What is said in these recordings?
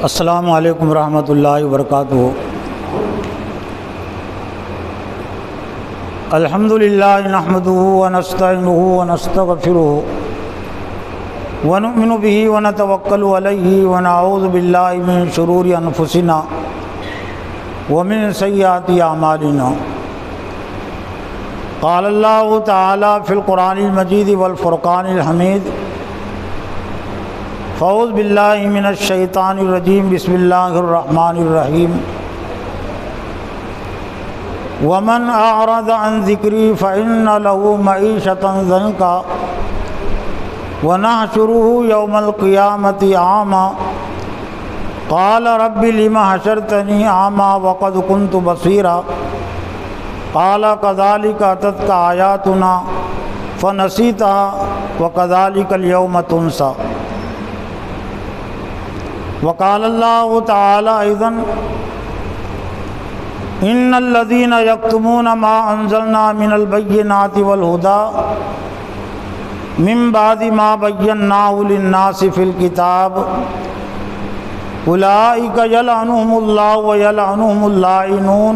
السلام علیکم ورحمۃ اللہ وبرکاتہ۔ الحمد للہ نحمده ونستعینه ونستغفره ونؤمن به ونتوکل علیہ ونعوذ باللہ من شرور انفسنا ومن سیئات اعمالنا۔ قال اللہ تعالی فی القرآن المجید والفرقان الحمید۔ فاعوذ باللہ من الشیطان الرجیم، بسم اللہ الرحمن الرحیم۔ ومن اعرض عن ذکری فإن له معیشة ضنکا ونحشره یوم القیامة اعما قال رب لم حشرتنی اعما وقد كنت بصیرا قال كذلك أتتك آیاتنا فنسیتها وكذلك اليوم تنسى۔ وقال اللہ تعالی ايضا ان الذين يكتمون ما انزلنا من البينات والهدى من بعد ما بيناه للناس في الكتاب اولئك يلعنهم الله ويلعنهم اللاعنون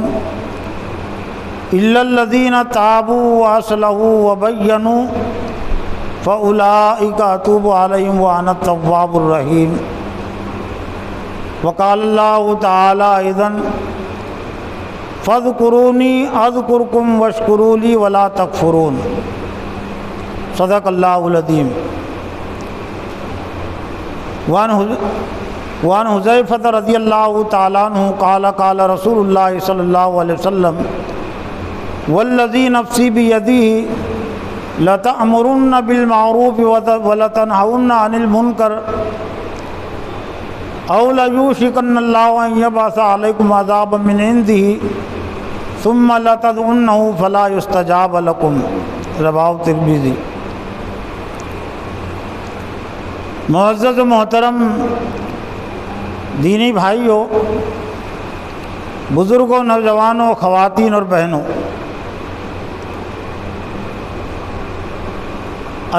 الا الذين تابوا واصلحوا وبينوا فاولئك اتوب عليهم وانا التواب الرحيم۔ وقال اللہ تعالی ايضا فاذکرونی اذکرکم واشکروا لی ولا تکفرون۔ صدق اللہ العظیم۔ وعن حذیفہ رضی اللہ تعالی عنہ قال قال رسول اللہ صلی اللہ علیہ وسلم والذی نفسی بیدہ لتأمرن بالمعروف ولتنہون عن المنکر او لیوشکن اللہ ان یبعث علیکم عذابا من عنده ثم لتدعونه فلا یستجاب لکم۔ رواه ترمذی۔ معزز و محترم دینی بھائیوں، بزرگوں، نوجوانوں، خواتین اور بہنوں،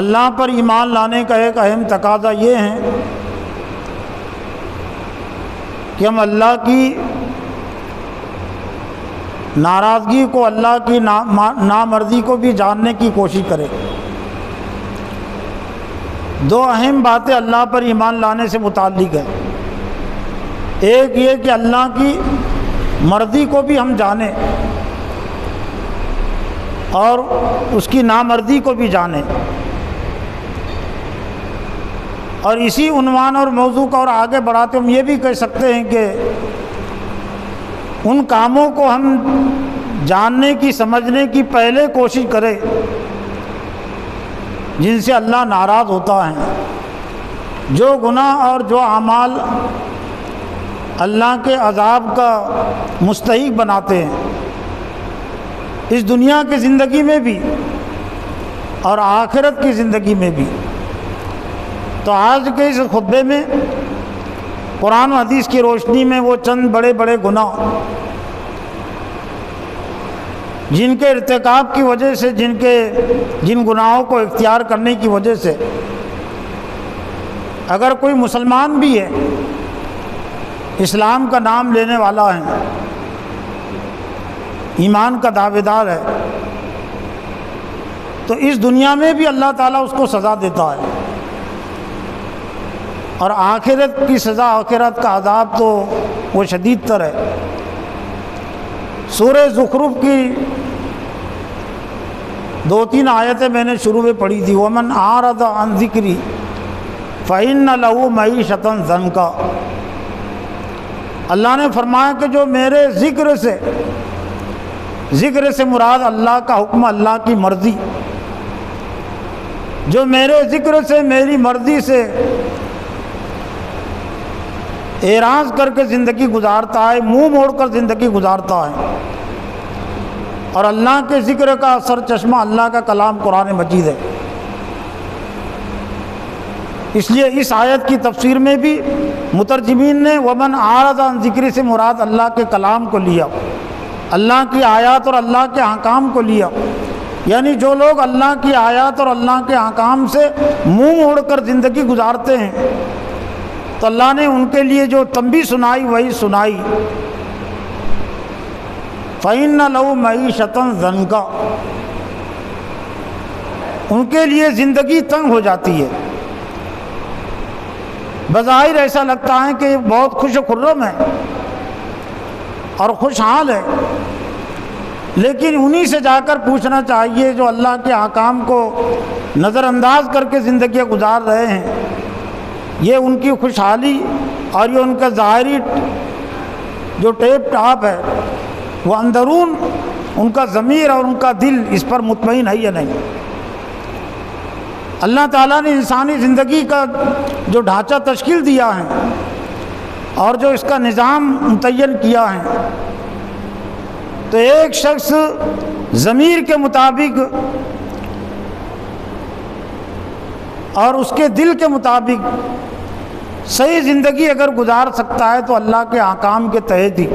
اللہ پر ایمان لانے کا ایک اہم تقاضا یہ ہے کہ ہم اللہ کی ناراضگی کو، اللہ کی نامرضی کو بھی جاننے کی کوشش کریں۔ دو اہم باتیں اللہ پر ایمان لانے سے متعلق ہیں۔ ایک یہ کہ اللہ کی مرضی کو بھی ہم جانیں اور اس کی نامرضی کو بھی جانیں، اور اسی عنوان اور موضوع کو اور آگے بڑھاتے ہم یہ بھی کہہ سکتے ہیں کہ ان کاموں کو ہم جاننے کی، سمجھنے کی پہلے کوشش کریں جن سے اللہ ناراض ہوتا ہے، جو گناہ اور جو اعمال اللہ کے عذاب کا مستحق بناتے ہیں، اس دنیا کی زندگی میں بھی اور آخرت کی زندگی میں بھی۔ تو آج کے اس خطبے میں قرآن و حدیث کی روشنی میں وہ چند بڑے بڑے گناہ جن کے ارتکاب کی وجہ سے، جن گناہوں کو اختیار کرنے کی وجہ سے اگر کوئی مسلمان بھی ہے، اسلام کا نام لینے والا ہے، ایمان کا دعوے دار ہے، تو اس دنیا میں بھی اللہ تعالیٰ اس کو سزا دیتا ہے، اور آخرت کی سزا، آخرت کا عذاب تو وہ شدید تر ہے۔ سورہ زخرف کی 2-3 آیتیں میں نے شروع میں پڑھی تھی۔ ومن اعرض عن ذکری فإن له معیشة ضنکا۔ اللہ نے فرمایا کہ جو میرے ذکر سے مراد اللہ کا حکم، اللہ کی مرضی، جو میرے ذکر سے، میری مرضی سے اعراض کر کے زندگی گزارتا ہے، منہ موڑ کر زندگی گزارتا ہے، اور اللہ کے ذکر کا اثر چشمہ اللہ کا کلام قرآن مجید ہے۔ اس لیے اس آیت کی تفسیر میں بھی مترجمین نے ومن اعرض عن ذکری سے مراد اللہ کے کلام کو لیا، اللہ کی آیات اور اللہ کے احکام کو لیا، یعنی جو لوگ اللہ کی آیات اور اللہ کے احکام سے منہ موڑ کر زندگی گزارتے ہیں، تو اللہ نے ان کے لیے جو تنبیہ سنائی وہی سنائی، فَإِنَّ لَهُ مَعِيشَةً ضَنْكًا، ان کے لیے زندگی تنگ ہو جاتی ہے۔ بظاہر ایسا لگتا ہے کہ یہ بہت خوش و خرم ہے اور خوشحال ہے، لیکن انہی سے جا کر پوچھنا چاہیے جو اللہ کے احکام کو نظر انداز کر کے زندگیاں گزار رہے ہیں، یہ ان کی خوشحالی اور یہ ان کا ظاہری جو ٹیپ ٹاپ ہے، وہ اندرون ان کا ضمیر اور ان کا دل اس پر مطمئن ہے یا نہیں۔ اللہ تعالیٰ نے انسانی زندگی کا جو ڈھانچہ تشکیل دیا ہے اور جو اس کا نظام متعین کیا ہے، تو ایک شخص ضمیر کے مطابق اور اس کے دل کے مطابق صحیح زندگی اگر گزار سکتا ہے تو اللہ کے احکام کے تحت ہی۔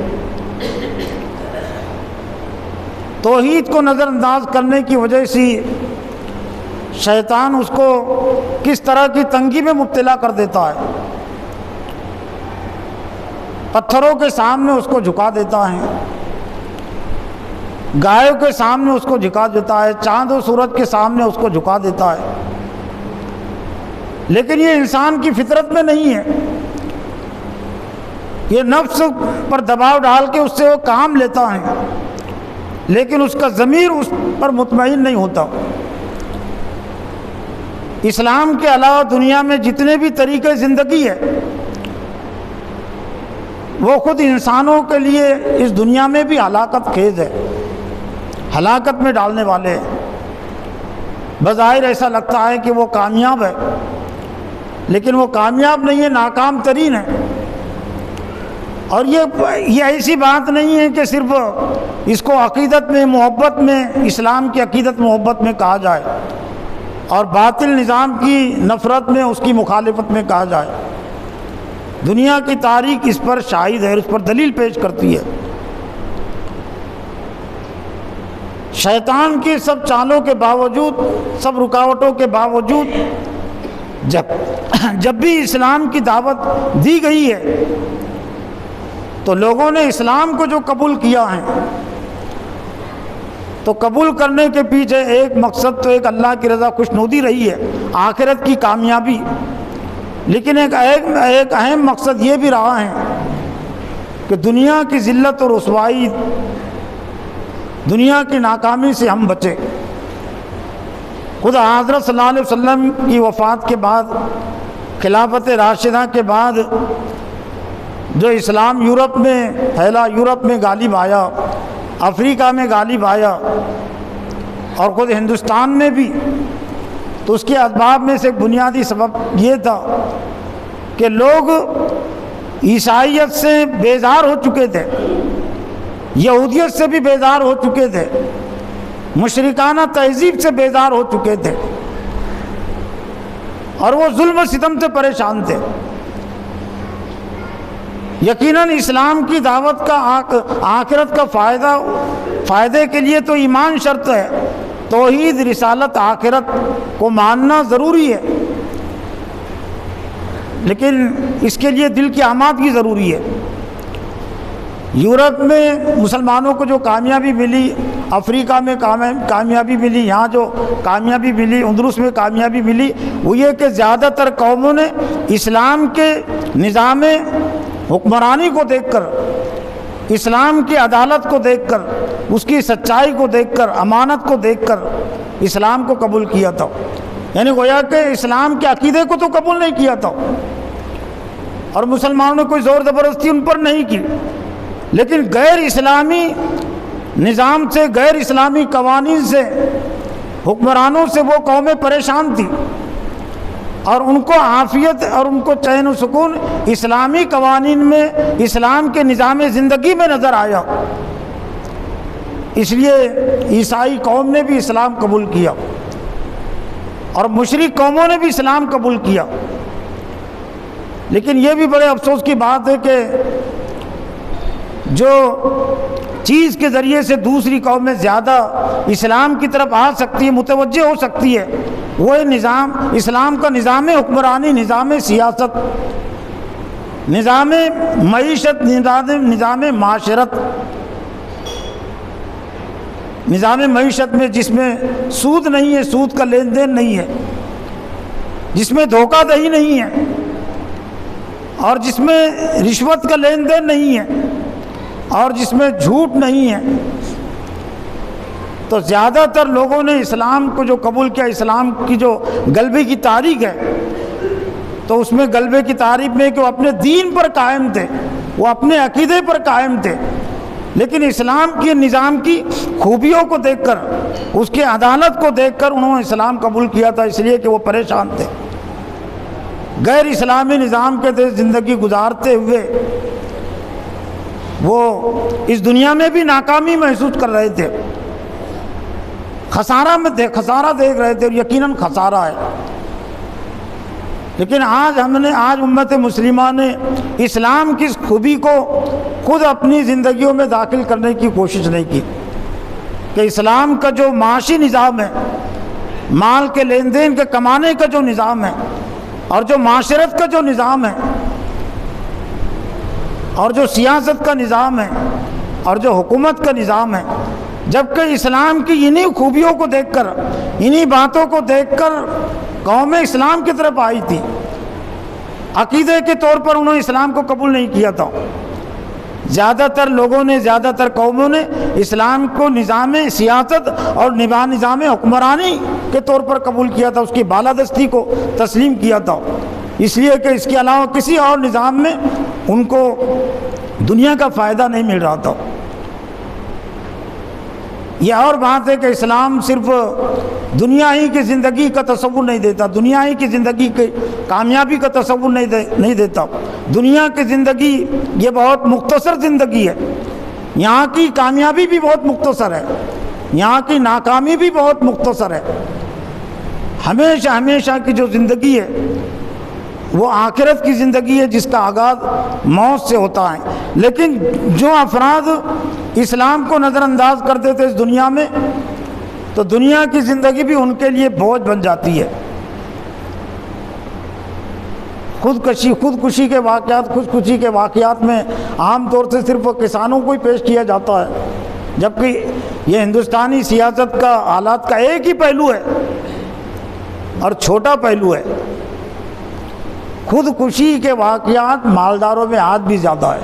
توحید کو نظر انداز کرنے کی وجہ سے شیطان اس کو کس طرح کی تنگی میں مبتلا کر دیتا ہے، پتھروں کے سامنے اس کو جھکا دیتا ہے، گایوں کے سامنے اس کو جھکا دیتا ہے، چاند و سورج کے سامنے اس کو جھکا دیتا ہے، لیکن یہ انسان کی فطرت میں نہیں ہے۔ یہ نفس پر دباؤ ڈال کے اس سے وہ کام لیتا ہے، لیکن اس کا ضمیر اس پر مطمئن نہیں ہوتا۔ اسلام کے علاوہ دنیا میں جتنے بھی طریقے زندگی ہے، وہ خود انسانوں کے لیے اس دنیا میں بھی ہلاکت خیز ہے، ہلاکت میں ڈالنے والے ہیں۔ بظاہر ایسا لگتا ہے کہ وہ کامیاب ہے، لیکن وہ کامیاب نہیں ہے، ناکام ترین ہے۔ اور یہ ایسی بات نہیں ہے کہ صرف اس کو عقیدت میں محبت میں، اسلام کی عقیدت محبت میں کہا جائے اور باطل نظام کی نفرت میں، اس کی مخالفت میں کہا جائے۔ دنیا کی تاریخ اس پر شاہد ہے، اس پر دلیل پیش کرتی ہے۔ شیطان کی سب چالوں کے باوجود، سب رکاوٹوں کے باوجود جب بھی اسلام کی دعوت دی گئی ہے تو لوگوں نے اسلام کو جو قبول کیا ہے، تو قبول کرنے کے پیچھے ایک مقصد تو ایک اللہ کی رضا خوشنودی رہی ہے، آخرت کی کامیابی، لیکن ایک اہم مقصد یہ بھی رہا ہے کہ دنیا کی ذلت اور رسوائی، دنیا کی ناکامی سے ہم بچیں۔ خود حضرت صلی اللہ علیہ وسلم کی وفات کے بعد، خلافت راشدہ کے بعد جو اسلام یورپ میں پھیلا، یورپ میں غالب آیا، افریقہ میں غالب آیا اور خود ہندوستان میں بھی، تو اس کے اسباب میں سے بنیادی سبب یہ تھا کہ لوگ عیسائیت سے بیزار ہو چکے تھے، یہودیت سے بھی بیزار ہو چکے تھے، مشرکانہ تہذیب سے بیزار ہو چکے تھے، اور وہ ظلم و ستم سے پریشان تھے۔ یقیناً اسلام کی دعوت کا آخرت کا فائدے کے لیے تو ایمان شرط ہے، توحید، رسالت، آخرت کو ماننا ضروری ہے، لیکن اس کے لیے دل کی آمادگی ضروری ہے۔ یورپ میں مسلمانوں کو جو کامیابی ملی، افریقہ میں کامیابی ملی، یہاں جو کامیابی ملی، اندلس میں کامیابی ملی، وہ یہ کہ زیادہ تر قوموں نے اسلام کے نظام حکمرانی کو دیکھ کر، اسلام کی عدالت کو دیکھ کر، اس کی سچائی کو دیکھ کر، امانت کو دیکھ کر اسلام کو قبول کیا تھا۔ یعنی گویا کہ اسلام کے عقیدے کو تو قبول نہیں کیا تھا، اور مسلمانوں نے کوئی زور زبردستی ان پر نہیں کی، لیکن غیر اسلامی نظام سے، غیر اسلامی قوانین سے، حکمرانوں سے وہ قومیں پریشان تھیں، اور ان کو عافیت اور ان کو چین و سکون اسلامی قوانین میں، اسلام کے نظام زندگی میں نظر آیا۔ اس لیے عیسائی قوم نے بھی اسلام قبول کیا اور مشرک قوموں نے بھی اسلام قبول کیا، لیکن یہ بھی بڑے افسوس کی بات ہے کہ جو چیز کے ذریعے سے دوسری قومیں زیادہ اسلام کی طرف آ سکتی ہے، متوجہ ہو سکتی ہے، وہ نظام، اسلام کا نظام حکمرانی، نظام سیاست، نظام معیشت، نظام معاشرت، نظام معیشت میں جس میں سود نہیں ہے، سود کا لین دین نہیں ہے، جس میں دھوکہ دہی نہیں ہے، اور جس میں رشوت کا لین دین نہیں ہے، اور جس میں جھوٹ نہیں ہے، تو زیادہ تر لوگوں نے اسلام کو جو قبول کیا، اسلام کی جو غلبے کی تاریخ ہے، تو اس میں غلبے کی تاریخ میں کہ وہ اپنے دین پر قائم تھے، وہ اپنے عقیدے پر قائم تھے، لیکن اسلام کے نظام کی خوبیوں کو دیکھ کر، اس کے عدالت کو دیکھ کر انہوں نے اسلام قبول کیا تھا، اس لیے کہ وہ پریشان تھے۔ غیر اسلامی نظام کے تحت زندگی گزارتے ہوئے وہ اس دنیا میں بھی ناکامی محسوس کر رہے تھے، خسارہ دیکھ رہے تھے، اور یقیناً خسارہ ہے۔ لیکن آج امت مسلمہ نے اسلام کی اس خوبی کو خود اپنی زندگیوں میں داخل کرنے کی کوشش نہیں کی، کہ اسلام کا جو معاشی نظام ہے، مال کے لین دین کے کمانے کا جو نظام ہے، اور جو معاشرت کا جو نظام ہے، اور جو سیاست کا نظام ہے، اور جو حکومت کا نظام ہے، جبکہ اسلام کی انہی خوبیوں کو دیکھ کر، انہی باتوں کو دیکھ کر قوم اسلام کی طرف آئی تھی، عقیدے کے طور پر انہوں نے اسلام کو قبول نہیں کیا تھا۔ زیادہ تر لوگوں نے، زیادہ تر قوموں نے اسلام کو نظام سیاست اور نظام حکمرانی کے طور پر قبول کیا تھا، اس کی بالادستی کو تسلیم کیا تھا، اس لیے کہ اس کے علاوہ کسی اور نظام میں ان کو دنیا کا فائدہ نہیں مل رہا تھا۔ یہ اور بات ہے کہ اسلام صرف دنیا ہی کی زندگی کا تصور نہیں دیتا، دنیا ہی کی زندگی کی کامیابی کا تصور نہیں دیتا۔ دنیا کی زندگی یہ بہت مختصر زندگی ہے، یہاں کی کامیابی بھی بہت مختصر ہے، یہاں کی ناکامی بھی بہت مختصر ہے۔ ہمیشہ کی جو زندگی ہے وہ آخرت کی زندگی ہے، جس کا آغاز موت سے ہوتا ہے۔ لیکن جو افراد اسلام کو نظر انداز کر دیتے اس دنیا میں، تو دنیا کی زندگی بھی ان کے لیے بوجھ بن جاتی ہے۔ خودکشی کے واقعات میں عام طور سے صرف کسانوں کو ہی پیش کیا جاتا ہے، جبکہ یہ ہندوستانی سیاست کا حالات کا ایک ہی پہلو ہے اور چھوٹا پہلو ہے۔ خودکشی کے واقعات مالداروں میں آج بھی زیادہ ہے،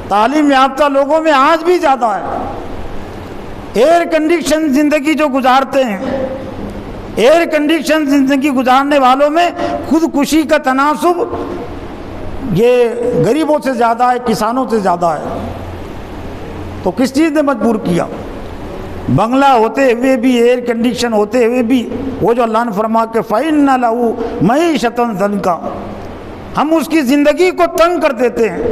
تعلیم یافتہ لوگوں میں آج بھی زیادہ ہے۔ ایئر کنڈیشن زندگی جو گزارتے ہیں، ایئر کنڈیشن زندگی گزارنے والوں میں خودکشی کا تناسب یہ غریبوں سے زیادہ ہے، کسانوں سے زیادہ ہے۔ تو کس چیز نے مجبور کیا؟ بنگلہ ہوتے ہوئے بھی، ایئر کنڈیشن ہوتے ہوئے بھی، وہ جو اللہ نے فرما کہ فَإِنَّ لَهُ مَعِيشَةً ضَنْكَ، ہم اس کی زندگی کو تنگ کر دیتے ہیں۔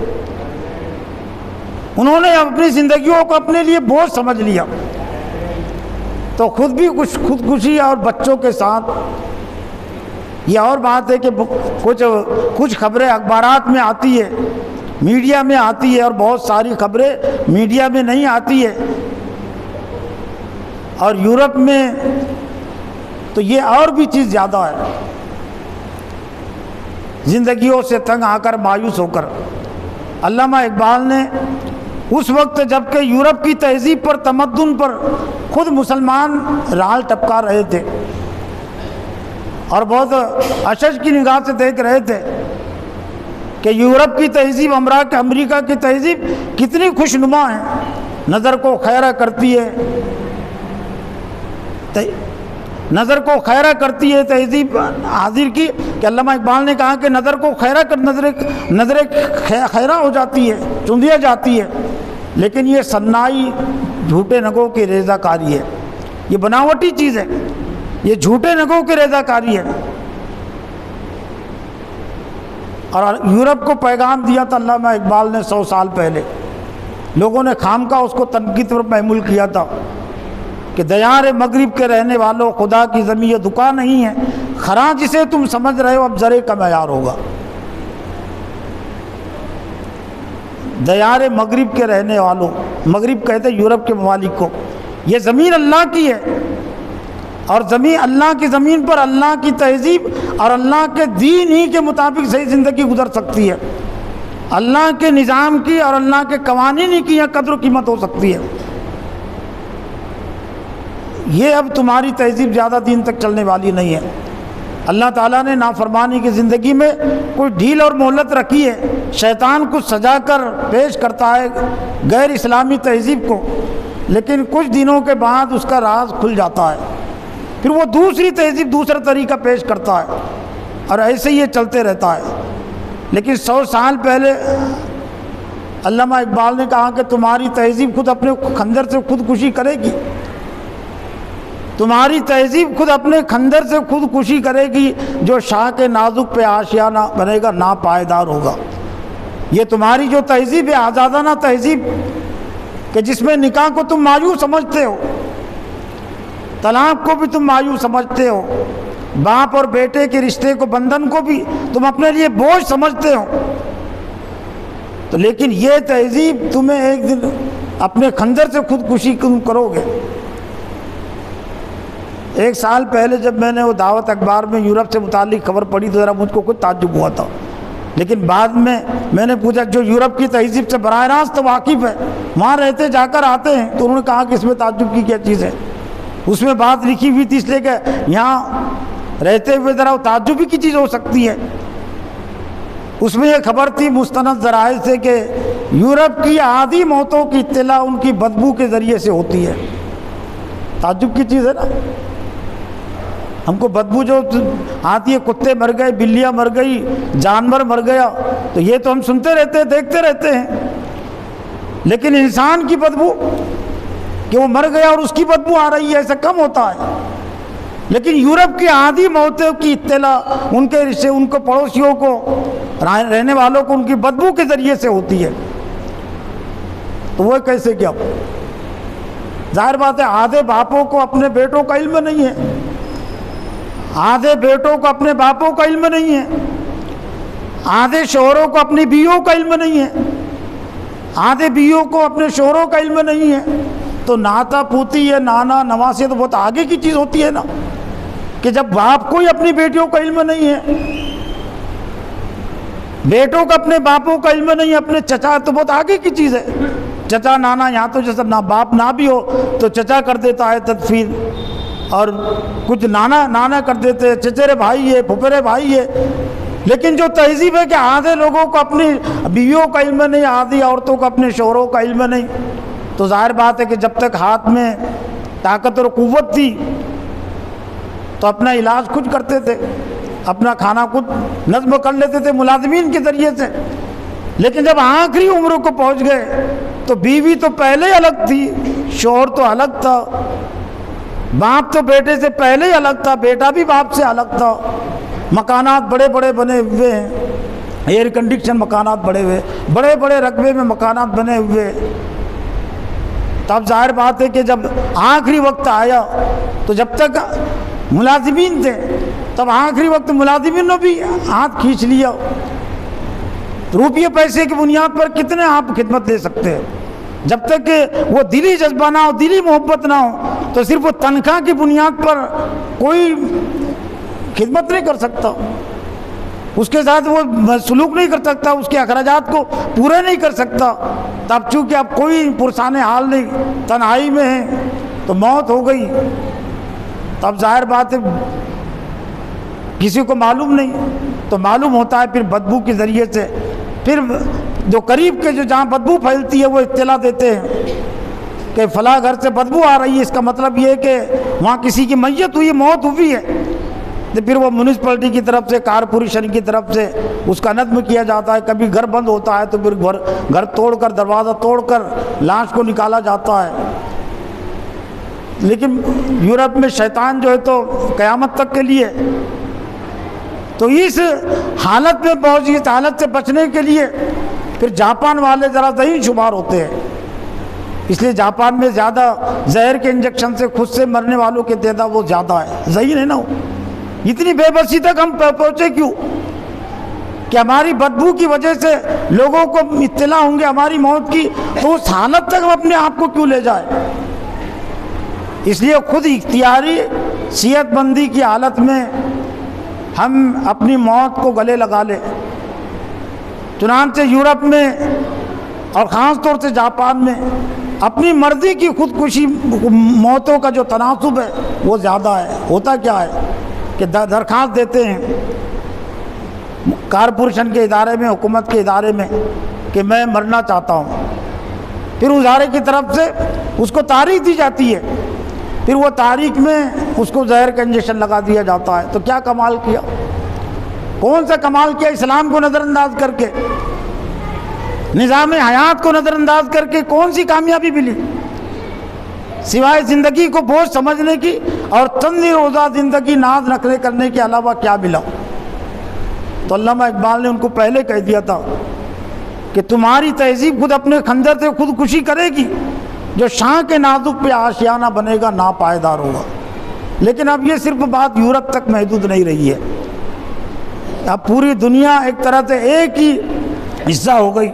انہوں نے اپنی زندگیوں کو اپنے لیے بوجھ سمجھ لیا، تو خود بھی خودکشی اور بچوں کے ساتھ۔ یہ اور بات ہے کہ کچھ خبریں اخبارات میں آتی ہے، میڈیا میں آتی ہے، اور بہت ساری خبریں میڈیا میں نہیں آتی ہے، اور یورپ میں تو یہ اور بھی چیز زیادہ ہے، زندگیوں سے تنگ آ کر، مایوس ہو کر۔ علامہ اقبال نے اس وقت جب کہ یورپ کی تہذیب پر، تمدن پر خود مسلمان رال ٹپکا رہے تھے اور بہت اشش کی نگاہ سے دیکھ رہے تھے کہ یورپ کی تہذیب، امریکہ کی تہذیب کتنی خوشنما ہے، نظر کو خیرہ کرتی ہے، تہذیب حاضر کی، کہ علامہ اقبال نے کہا کہ نظر کو خیرہ کر، نظر خیرہ ہو جاتی ہے، چندیا جاتی ہے، لیکن یہ صنائی جھوٹے نگوں کی ریزہ کاری ہے، یہ بناوٹی چیز ہے، یہ جھوٹے نگوں کی ریزہ کاری ہے۔ اور یورپ کو پیغام دیا تھا علامہ اقبال نے 100 سال پہلے، لوگوں نے خامخواہ اس کو تنقید پر محمول کیا تھا کہ دیار مغرب کے رہنے والوں، خدا کی زمین یہ دکان نہیں ہے، خراں جسے تم سمجھ رہے ہو اب زرے کا معیار ہوگا۔ دیار مغرب کے رہنے والوں، مغرب کہتے یورپ کے ممالک کو، یہ زمین اللہ کی ہے، اور زمین اللہ کی زمین پر اللہ کی تہذیب اور اللہ کے دین ہی کے مطابق صحیح زندگی گزر سکتی ہے. اللہ کے نظام کی اور اللہ کے قوانین ہی کی یہاں قدر و قیمت ہو سکتی ہے. یہ اب تمہاری تہذیب زیادہ دین تک چلنے والی نہیں ہے. اللہ تعالیٰ نے نافرمانی کی زندگی میں کوئی ڈھیل اور مہلت رکھی ہے. شیطان کو سجا کر پیش کرتا ہے غیر اسلامی تہذیب کو، لیکن کچھ دنوں کے بعد اس کا راز کھل جاتا ہے، پھر وہ دوسری تہذیب دوسرا طریقہ پیش کرتا ہے، اور ایسے ہی یہ چلتے رہتا ہے. لیکن 100 سال پہلے علامہ اقبال نے کہا کہ تمہاری تہذیب خود اپنے خنجر سے خودکشی کرے گی. تمہاری تہذیب خود اپنے خنجر سے خودکشی کرے گی. جو شاہ کے نازک پہ آشیانہ بنے گا ناپائیدار ہوگا. یہ تمہاری جو تہذیب ہے آزادانہ تہذیب کہ جس میں نکاح کو تم مایوس سمجھتے ہو، طلاق کو بھی تم مایوس سمجھتے ہو، باپ اور بیٹے کے رشتے کو بندھن کو بھی تم اپنے لیے بوجھ سمجھتے ہو، تو لیکن یہ تہذیب تمہیں ایک دن اپنے خنجر سے خودکشی تم کرو گے. 1 سال پہلے جب میں نے وہ دعوت اخبار میں یورپ سے متعلق خبر پڑھی تو ذرا مجھ کو کچھ تعجب ہوا تھا، لیکن بعد میں نے پوچھا جو یورپ کی تہذیب سے براہ راست واقف ہے، وہاں رہتے جا کر آتے ہیں، تو انہوں نے کہا کہ اس میں تعجب کی کیا چیز ہے. اس میں بات لکھی ہوئی تھی اس لیے کہ یہاں رہتے ہوئے ذرا تعجب کی چیز ہو سکتی ہے. اس میں یہ خبر تھی مستند ذرائع سے کہ یورپ کی آدھی موتوں کی اطلاع ان کی بدبو کے ذریعے سے ہوتی ہے. تعجب کی چیز ہے نا. ہم کو بدبو جو آتی ہے، کتے مر گئے، بلیاں مر گئی، جانور مر گیا، تو یہ تو ہم سنتے رہتے ہیں، دیکھتے رہتے ہیں. لیکن انسان کی بدبو کہ وہ مر گیا اور اس کی بدبو آ رہی ہے، ایسا کم ہوتا ہے. لیکن یورپ کی آدھی موتوں کی اطلاع ان کے رشتے، ان کو پڑوسیوں کو، رہنے والوں کو ان کی بدبو کے ذریعے سے ہوتی ہے. تو وہ کیسے کیا؟ ظاہر بات ہے آدھے باپوں کو اپنے بیٹوں کا علم نہیں ہے، آدھے بیٹوں کو اپنے باپوں کا علم نہیں ہے، آدھے شوہروں کو اپنی بیویوں کا علم نہیں ہے، آدھے بیویوں کو اپنے شوہروں کا علم نہیں ہے. تو ناتا پوتی ہے، نانا نواسے تو بہت آگے کی چیز ہوتی ہے نا، کہ جب باپ کو ہی اپنی بیٹیوں کا علم نہیں ہے، بیٹوں کا اپنے باپوں کا علم نہیں ہے، اپنے چچا، تو بہت آگے کی چیز ہے. چچا نانا، یہاں تو جیسا نہ باپ نہ بھی ہو تو چچا کر دیتا ہے تدفین، اور کچھ نانا کر دیتے، چچیرے بھائی ہے، پھپھیرے بھائی ہے. لیکن جو تہذیب ہے کہ آدھے لوگوں کو اپنی بیویوں کا علم نہیں، آدھی عورتوں کو اپنے شوہروں کا علم نہیں، تو ظاہر بات ہے کہ جب تک ہاتھ میں طاقت اور قوت تھی تو اپنا علاج خود کرتے تھے، اپنا کھانا خود نظم کر لیتے تھے ملازمین کے ذریعے سے. لیکن جب آخری عمر کو پہنچ گئے تو بیوی تو پہلے الگ تھی، شوہر تو الگ تھا، باپ تو بیٹے سے پہلے ہی الگ تھا، بیٹا بھی باپ سے الگ تھا، مکانات بڑے بڑے بنے ہوئے ہیں، ایئر کنڈیشن مکانات بڑے ہوئے، بڑے بڑے رقبے میں مکانات بنے ہوئے. تب ظاہر بات ہے کہ جب آخری وقت آیا تو جب تک ملازمین تھے تب آخری وقت ملازمین نے بھی ہاتھ کھینچ لیا. روپیے پیسے کی بنیاد پر کتنے آپ خدمت لے سکتے ہیں؟ جب تک کہ وہ دلی جذبہ نہ ہو، دلی محبت نہ ہو، تو صرف وہ تنخواہ کی بنیاد پر کوئی خدمت نہیں کر سکتا، اس کے ساتھ وہ سلوک نہیں کر سکتا، اس کے اخراجات کو پورے نہیں کر سکتا. تب چونکہ اب کوئی پرسان حال نہیں، تنہائی میں ہے، تو موت ہو گئی. تب ظاہر بات ہے کسی کو معلوم نہیں، تو معلوم ہوتا ہے پھر بدبو کے ذریعے سے. پھر جو قریب کے جو جہاں بدبو پھیلتی ہے وہ اطلاع دیتے ہیں کہ فلاں گھر سے بدبو آ رہی ہے، اس کا مطلب یہ ہے کہ وہاں کسی کی میت ہوئی، موت ہوئی ہے. تو پھر وہ میونسپلٹی کی طرف سے، کارپوریشن کی طرف سے اس کا نظم کیا جاتا ہے. کبھی گھر بند ہوتا ہے تو پھر گھر توڑ کر، دروازہ توڑ کر لاش کو نکالا جاتا ہے. لیکن یورپ میں شیطان جو ہے تو قیامت تک کے لیے، تو اس حالت میں پہنچی، اس حالت سے بچنے کے لیے پھر جاپان والے ذرا ذہین شمار ہوتے ہیں. اس لیے جاپان میں زیادہ زہر کے انجیکشن سے خود سے مرنے والوں کی تعداد وہ زیادہ ہے. ذہین ہے نا. اتنی بے بسی تک ہم پہنچے کیوں کہ ہماری بدبو کی وجہ سے لوگوں کو اطلاع ہوں گے ہماری موت کی، تو اس حالت تک ہم اپنے آپ کو کیوں لے جائیں؟ اس لیے خود اختیاری صحت مندی کی حالت میں ہم اپنی موت کو گلے لگا لیں۔ چنانچہ یورپ میں اور خاص طور سے جاپان میں اپنی مرضی کی خودکشی موتوں کا جو تناسب ہے وہ زیادہ ہے۔ ہوتا کیا ہے کہ درخواست دیتے ہیں کارپوریشن کے ادارے میں، حکومت کے ادارے میں کہ میں مرنا چاہتا ہوں، پھر اس ادارے کی طرف سے اس کو تاریخ دی جاتی ہے، پھر وہ تاریخ میں اس کو زہر کا انجیکشن لگا دیا جاتا ہے۔ تو کیا کمال کیا؟ کون سا کمال کیا؟ اسلام کو نظر انداز کر کے، نظام حیات کو نظر انداز کر کے کون سی کامیابی ملی سوائے زندگی کو بوجھ سمجھنے کی اور چند روزہ زندگی ناز نخرے کرنے کے علاوہ کیا ملا؟ تو علامہ اقبال نے ان کو پہلے کہہ دیا تھا کہ تمہاری تہذیب خود اپنے خنجر سے خودکشی کرے گی، جو شاہ کے نازک پہ آشیانہ بنے گا ناپائیدار ہوگا۔ لیکن اب یہ صرف بات یورپ تک محدود نہیں رہی ہے، اب پوری دنیا ایک طرح سے ایک ہی حصہ ہو گئی۔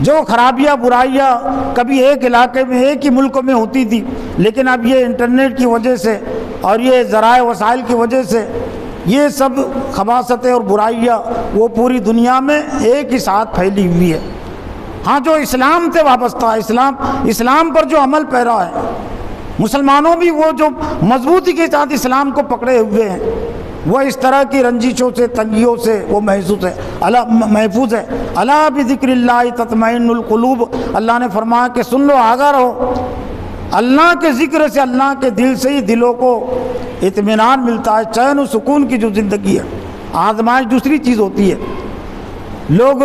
جو خرابیاں برائیاں کبھی ایک علاقے میں ایک ہی ملک میں ہوتی تھی، لیکن اب یہ انٹرنیٹ کی وجہ سے اور یہ ذرائع وسائل کی وجہ سے یہ سب خباثتیں اور برائیاں وہ پوری دنیا میں ایک ہی ساتھ پھیلی ہوئی ہے۔ ہاں جو اسلام سے وابستہ ہے، اسلام پر جو عمل پیرا ہے، مسلمانوں بھی وہ جو مضبوطی کے ساتھ اسلام کو پکڑے ہوئے ہیں، وہ اس طرح کی رنجشوں سے، تنگیوں سے وہ محفوظ ہے۔ الا بذکر اللہ تطمئن القلوب، اللہ نے فرمایا کہ سن لو، آگاہ رہو، اللہ کے ذکر سے، اللہ کے دل سے ہی دلوں کو اطمینان ملتا ہے، چین و سکون کی جو زندگی ہے۔ آزمائش دوسری چیز ہوتی ہے، لوگ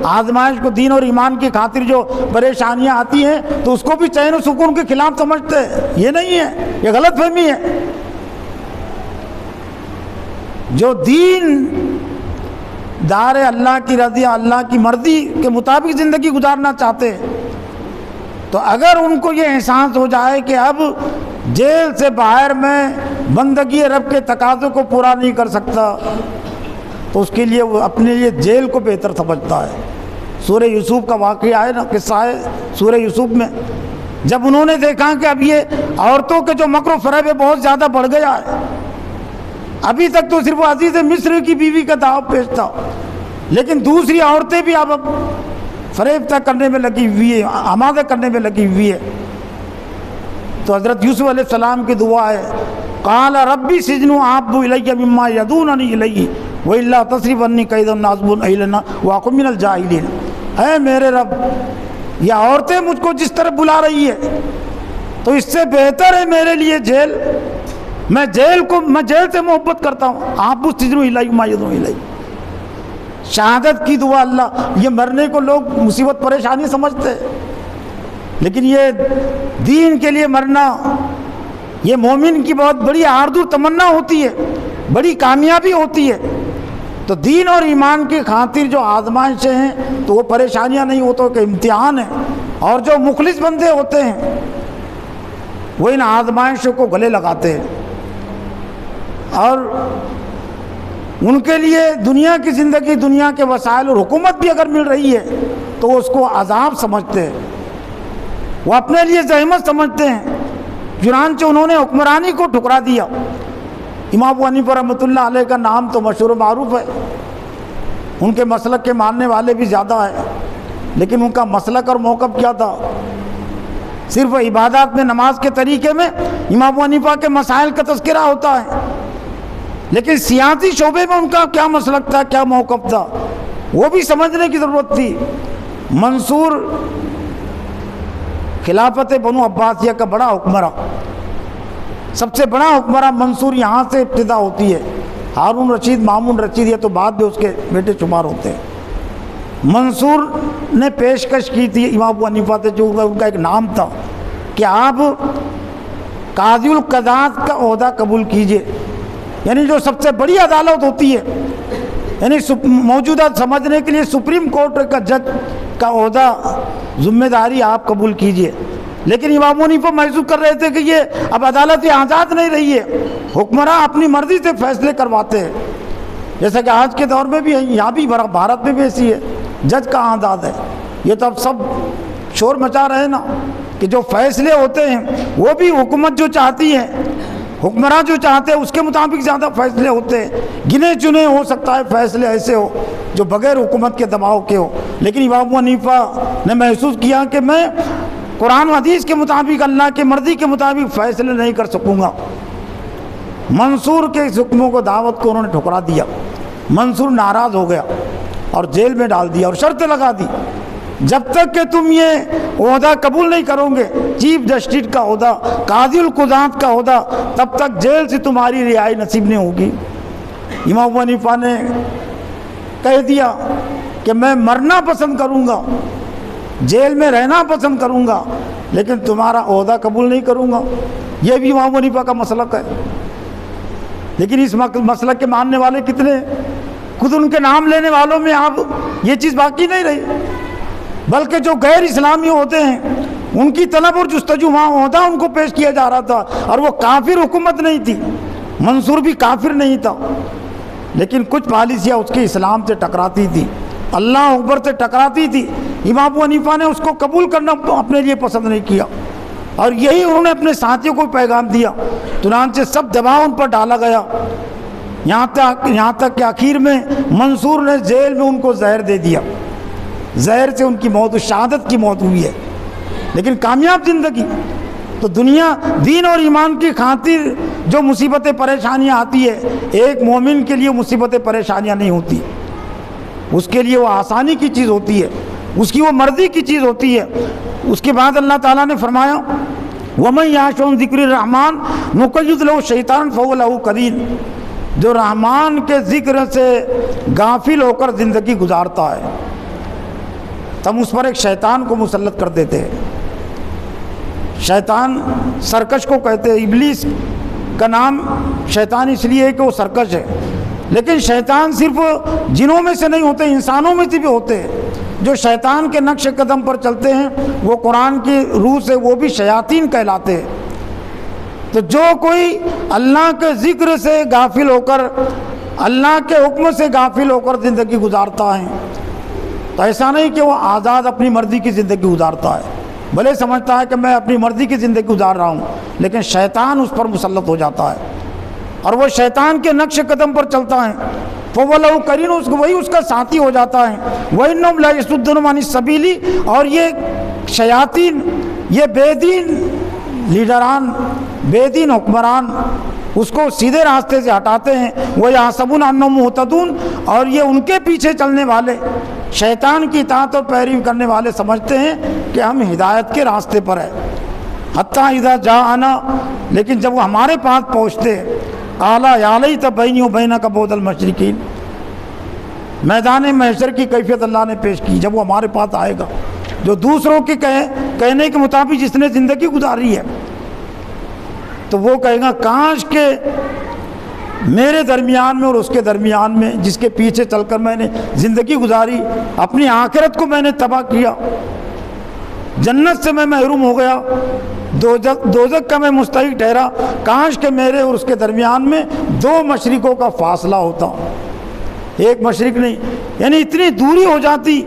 آزمائش کو دین اور ایمان کی خاطر جو پریشانیاں آتی ہیں تو اس کو بھی چین و سکون کے خلاف سمجھتے ہیں، یہ نہیں ہے، یہ غلط فہمی ہے۔ جو دین دار اللہ کی رضا، اللہ کی مرضی کے مطابق زندگی گزارنا چاہتے ہیں، تو اگر ان کو یہ احساس ہو جائے کہ اب جیل سے باہر میں بندگی رب کے تقاضوں کو پورا نہیں کر سکتا، تو اس کے لیے وہ اپنے لیے جیل کو بہتر سمجھتا ہے۔ سورہ یوسف کا واقعہ ہے نا، قصہ ہے سورہ یوسف میں، جب انہوں نے دیکھا کہ اب یہ عورتوں کے جو مکر و فریب ہے بہت زیادہ بڑھ گیا ہے، ابھی تک تو صرف عزیز مصر کی بیوی کا دعویٰ پیش تھا، لیکن دوسری عورتیں بھی اب فریب تک کرنے میں لگی ہوئی ہے، آمادہ کرنے میں لگی ہوئی ہے۔ تو حضرت یوسف علیہ السلام کی دعا ہے، قال ربی سجن احب الی مما یدعوننی الیہ والا تصرف عنی کیدہن اصب الیہن واکن من الجاہلین۔ اے میرے رب، یہ عورتیں مجھ کو جس طرح بلا رہی ہے تو اس سے بہتر ہے میرے لیے جیل، میں جیل سے محبت کرتا ہوں۔ احب السجن الی مما یدعون الیہ، شہادت کی دعا۔ اللہ، یہ مرنے کو لوگ مصیبت پریشانی سمجھتے ہیں، لیکن یہ دین کے لیے مرنا یہ مومن کی بہت بڑی آرزو تمنا ہوتی ہے، بڑی کامیابی ہوتی ہے۔ تو دین اور ایمان کی خاطر جو آزمائشیں ہیں تو وہ پریشانیاں نہیں، وہ تو کہ امتحان ہے، اور جو مخلص بندے ہوتے ہیں وہ ان آزمائشوں کو گلے لگاتے ہیں، اور ان کے لیے دنیا کی زندگی، دنیا کے وسائل اور حکومت بھی اگر مل رہی ہے تو وہ اس کو عذاب سمجھتے ہیں، وہ اپنے لیے زحمت سمجھتے ہیں۔ چنانچہ انہوں نے حکمرانی کو ٹھکرا دیا۔ امام ابو حنیفہ رحمۃ اللہ علیہ کا نام تو مشہور و معروف ہے، ان کے مسلک کے ماننے والے بھی زیادہ ہیں، لیکن ان کا مسلک اور موقف کیا تھا؟ صرف عبادات میں، نماز کے طریقے میں امام ابو حنیفہ کے مسائل کا تذکرہ ہوتا ہے، لیکن سیاسی شعبے میں ان کا کیا مسلک تھا، کیا موقف تھا، وہ بھی سمجھنے کی ضرورت تھی۔ منصور خلافت بنو عباسیہ کا بڑا حکمراں، سب سے بڑا حکمراں منصور یہاں سے ابتدا ہوتی ہے۔ ہارون رشید، مامون رشید یہ تو بعد میں اس کے بیٹے شمار ہوتے ہیں۔ منصور نے پیشکش کی تھی امام ابو حنیفہ سے، جو ان کا ایک نام تھا کہ آپ قاضی القضات کا عہدہ قبول کیجئے، یعنی جو سب سے بڑی عدالت ہوتی ہے، یعنی موجودہ سمجھنے کے لیے سپریم کورٹ کا جج کا عہدہ، ذمہ داری آپ قبول کیجئے۔ لیکن امام ابو حنیفہ محسوس کر رہے تھے کہ یہ اب عدالت آزاد نہیں رہی ہے، حکمراں اپنی مرضی سے فیصلے کرواتے ہیں، جیسا کہ آج کے دور میں بھی ہے، یہاں بھی بھارت میں بھی ایسی ہے، جج کا آزاد ہے۔ یہ تو اب سب شور مچا رہے نا کہ جو فیصلے ہوتے ہیں وہ بھی حکومت جو چاہتی ہے حکمراں جو چاہتے ہیں اس کے مطابق زیادہ فیصلے ہوتے ہیں، گنے چنے ہو سکتا ہے فیصلے ایسے ہو جو بغیر حکومت کے دباؤ کے ہو، لیکن امام ابو حنیفہ نے محسوس کیا کہ میں قرآن و حدیث کے مطابق، اللہ کی مرضی کے مطابق فیصلے نہیں کر سکوں گا۔ منصور کے اس حکموں کو، دعوت کو انہوں نے ٹھکرا دیا۔ منصور ناراض ہو گیا اور جیل میں ڈال دیا اور شرط لگا دی، جب تک کہ تم یہ عہدہ قبول نہیں کرو گے، چیف جسٹس کا عہدہ، قاضی القضات کا عہدہ، تب تک جیل سے تمہاری رہائی نصیب نہیں ہوگی۔ امام ابو حنیفہ نے کہہ دیا کہ میں مرنا پسند کروں گا، جیل میں رہنا پسند کروں گا، لیکن تمہارا عہدہ قبول نہیں کروں گا۔ یہ بھی امام ابو حنیفہ کا مسلک ہے، لیکن اس مسلک کے ماننے والے کتنے ہیں؟ خود ان کے نام لینے والوں میں اب یہ چیز باقی نہیں رہی، بلکہ جو غیر اسلامی ہوتے ہیں ان کی طلب اور جستجو، وہاں عہدہ ان کو پیش کیا جا رہا تھا، اور وہ کافر حکومت نہیں تھی، منصور بھی کافر نہیں تھا، لیکن کچھ پالیسیاں اس کے اسلام سے ٹکراتی تھی، اللہ اکبر سے ٹکراتی تھی۔ امام ابو حنیفہ نے اس کو قبول کرنا اپنے لیے پسند نہیں کیا، اور یہی انہوں نے اپنے ساتھیوں کو پیغام دیا، چنانچہ سب دباؤ ان پر ڈالا گیا، یہاں تک کہ آخر میں منصور نے جیل میں ان کو زہر دے دیا، زہر سے ان کی موت، شہادت کی موت ہوئی ہے۔ لیکن کامیاب زندگی تو دنیا، دین اور ایمان کی خاطر جو مصیبتیں پریشانیاں آتی ہے، ایک مومن کے لیے مصیبتیں پریشانیاں نہیں ہوتی، اس کے لیے وہ آسانی کی چیز ہوتی ہے، اس کی وہ مرضی کی چیز ہوتی ہے۔ اس کے بعد اللہ تعالیٰ نے فرمایا وَمَن يَعْشُ عَن ذِكْرِ الرَّحْمَٰنِ نُقَيِّضْ لَهُ شَيْطَانًا فَهُوَ لَهُ قَرِينٌ، جو رحمان کے ذکر سے غافل ہو کر زندگی گزارتا ہے، تم اس پر ایک شیطان کو مسلط کر دیتے ہیں۔ شیطان سرکش کو کہتے ہیں، ابلیس کا نام شیطان اس لیے ہے کہ وہ سرکش ہے، لیکن شیطان صرف جنوں میں سے نہیں ہوتے، انسانوں میں سے بھی ہوتے ہیں۔ جو شیطان کے نقش قدم پر چلتے ہیں وہ قرآن کی روح سے وہ بھی شیاطین کہلاتے ہیں۔ تو جو کوئی اللہ کے ذکر سے غافل ہو کر، اللہ کے حکم سے غافل ہو کر زندگی گزارتا ہے، تو ایسا نہیں کہ وہ آزاد اپنی مرضی کی زندگی گزارتا ہے، بھلے سمجھتا ہے کہ میں اپنی مرضی کی زندگی گزار رہا ہوں، لیکن شیطان اس پر مسلط ہو جاتا ہے اور وہ شیطان کے نقش قدم پر چلتا ہے، فَهُوَ لَهُ قَرِينٌ، وہی اس کا ساتھی ہو جاتا ہے۔ وَإِنَّهُمْ لَا يَصُدُّونَهُمْ عَنِ السَّبِيلِ، اور یہ شیاطین، یہ بے دین لیڈران، بے دین حکمران اس کو سیدھے راستے سے ہٹاتے ہیں۔ وَيَحْسَبُونَ أَنَّهُمْ مُهْتَدُونَ، اور یہ ان کے پیچھے چلنے والے، شیطان کی اطاعت اور پیروی کرنے والے سمجھتے ہیں کہ ہم ہدایت کے راستے پر ہیں۔ حتیٰ اذا جاءنا، لیکن جب وہ ہمارے پاس پہنچتے، قال یا لیت بینی و بینک بعد المشرقین، میدان محشر کی کیفیت اللہ نے پیش کی جب وہ ہمارے پاس آئے گا، جو دوسروں کے کہنے کے مطابق جس نے زندگی گزاری ہے، تو وہ کہے گا کاش کہ میرے درمیان میں اور اس کے درمیان میں، جس کے پیچھے چل کر میں نے زندگی گزاری، اپنی آخرت کو میں نے تباہ کیا، جنت سے میں محروم ہو گیا، دوزخ کا میں مستحق ٹھہرا، کاش کہ میرے اور اس کے درمیان میں 2 مشرقوں کا فاصلہ ہوتا، ایک مشرق نہیں، یعنی اتنی دوری ہو جاتی